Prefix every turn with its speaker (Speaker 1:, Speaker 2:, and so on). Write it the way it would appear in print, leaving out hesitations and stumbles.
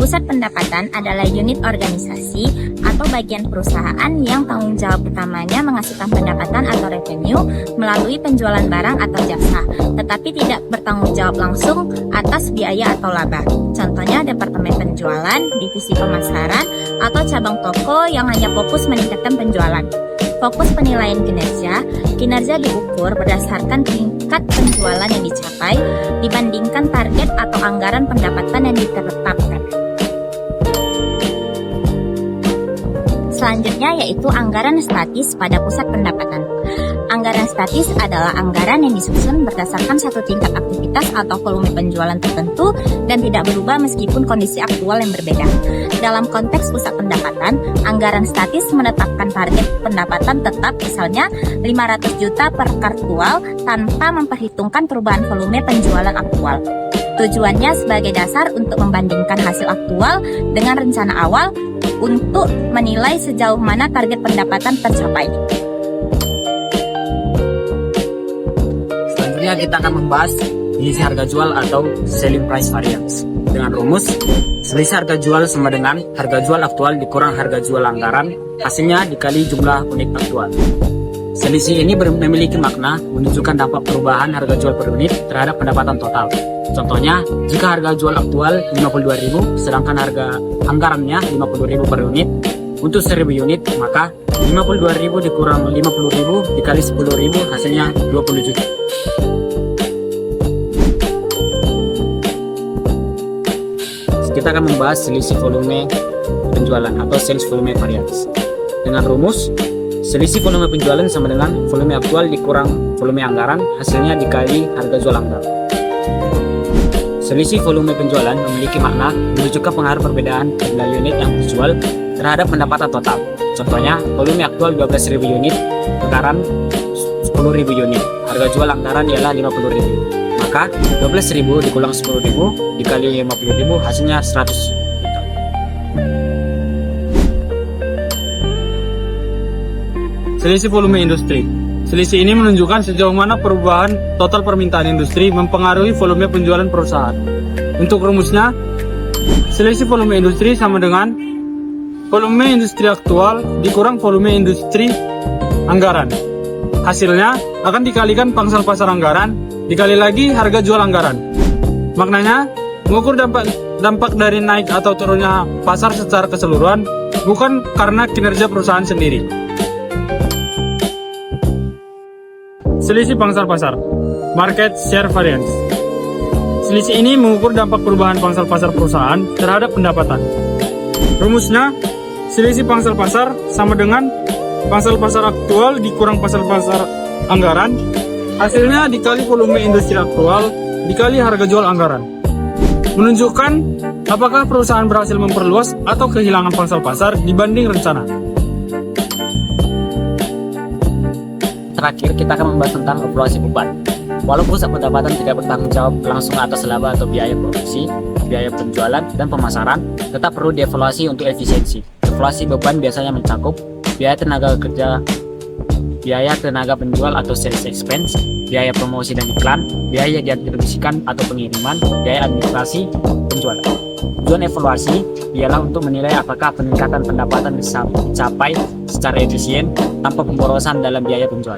Speaker 1: Pusat pendapatan adalah unit organisasi atau bagian perusahaan yang tanggung jawab utamanya menghasilkan pendapatan atau revenue melalui penjualan barang atau jasa, tetapi tidak bertanggung jawab langsung atas biaya atau laba. Contohnya departemen penjualan, divisi pemasaran, atau cabang toko yang hanya fokus meningkatkan penjualan. Fokus penilaian kinerja diukur berdasarkan tingkat penjualan yang dicapai dibandingkan target atau anggaran pendapatan yang ditetapkan. Selanjutnya yaitu anggaran statis pada pusat pendapatan. Anggaran statis adalah anggaran yang disusun berdasarkan satu tingkat aktivitas atau volume penjualan tertentu dan tidak berubah meskipun kondisi aktual yang berbeda. Dalam konteks pusat pendapatan, anggaran statis menetapkan target pendapatan tetap, misalnya 500 juta per kuartal tanpa memperhitungkan perubahan volume penjualan aktual. Tujuannya sebagai dasar untuk membandingkan hasil aktual dengan rencana awal untuk menilai sejauh mana target pendapatan tercapai.
Speaker 2: Selanjutnya kita akan membahas selisih harga jual atau selling price variance. Dengan rumus, selisih harga jual sama dengan harga jual aktual dikurang harga jual anggaran, hasilnya dikali jumlah unit aktual. Selisih ini memiliki makna menunjukkan dampak perubahan harga jual per unit terhadap pendapatan total. Contohnya, jika harga jual aktual 52.000 sedangkan harga anggarannya 50.000 per unit, untuk 1.000 unit maka 52.000 dikurang 50.000 dikali 10.000 hasilnya 20 juta. Kita akan membahas selisih volume penjualan atau sales volume variance. Dengan rumus, selisih volume penjualan sama dengan volume aktual dikurang volume anggaran, hasilnya dikali harga jual anggaran. Selisih volume penjualan memiliki makna menunjukkan pengaruh perbedaan jumlah unit yang dijual terhadap pendapatan total. Contohnya, volume aktual 12.000 unit, anggaran 10.000 unit. Harga jual anggaran ialah 50.000. Maka 12.000 dikulang 10.000 dikali 50.000 hasilnya 100 juta.
Speaker 3: Selisih volume industri. Selisih ini menunjukkan sejauh mana perubahan total permintaan industri mempengaruhi volume penjualan perusahaan. Untuk rumusnya, selisih volume industri sama dengan volume industri aktual dikurang volume industri anggaran. Hasilnya akan dikalikan pangsa pasar anggaran dikali lagi harga jual anggaran. Maknanya, mengukur dampak dari naik atau turunnya pasar secara keseluruhan bukan karena kinerja perusahaan sendiri. Selisih pangsa pasar, market share variance. Selisih ini mengukur dampak perubahan pangsa pasar perusahaan terhadap pendapatan. Rumusnya, selisih pangsa pasar sama dengan pangsa pasar aktual dikurang pangsa pasar anggaran, hasilnya dikali volume industri aktual dikali harga jual anggaran. Menunjukkan apakah perusahaan berhasil memperluas atau kehilangan pangsa pasar dibanding rencana.
Speaker 2: Terakhir, kita akan membahas tentang evaluasi beban. Walaupun pusat pendapatan tidak bertanggung jawab langsung atas laba atau biaya produksi, biaya penjualan, dan pemasaran, tetap perlu dievaluasi untuk efisiensi. Evaluasi beban biasanya mencakup biaya tenaga kerja, biaya tenaga penjual atau sales expense, biaya promosi dan iklan, biaya distribusikan atau pengiriman, biaya administrasi penjualan. Tujuan evaluasi ialah untuk menilai apakah peningkatan pendapatan bisa dicapai secara efisien tanpa pemborosan dalam biaya penjualan.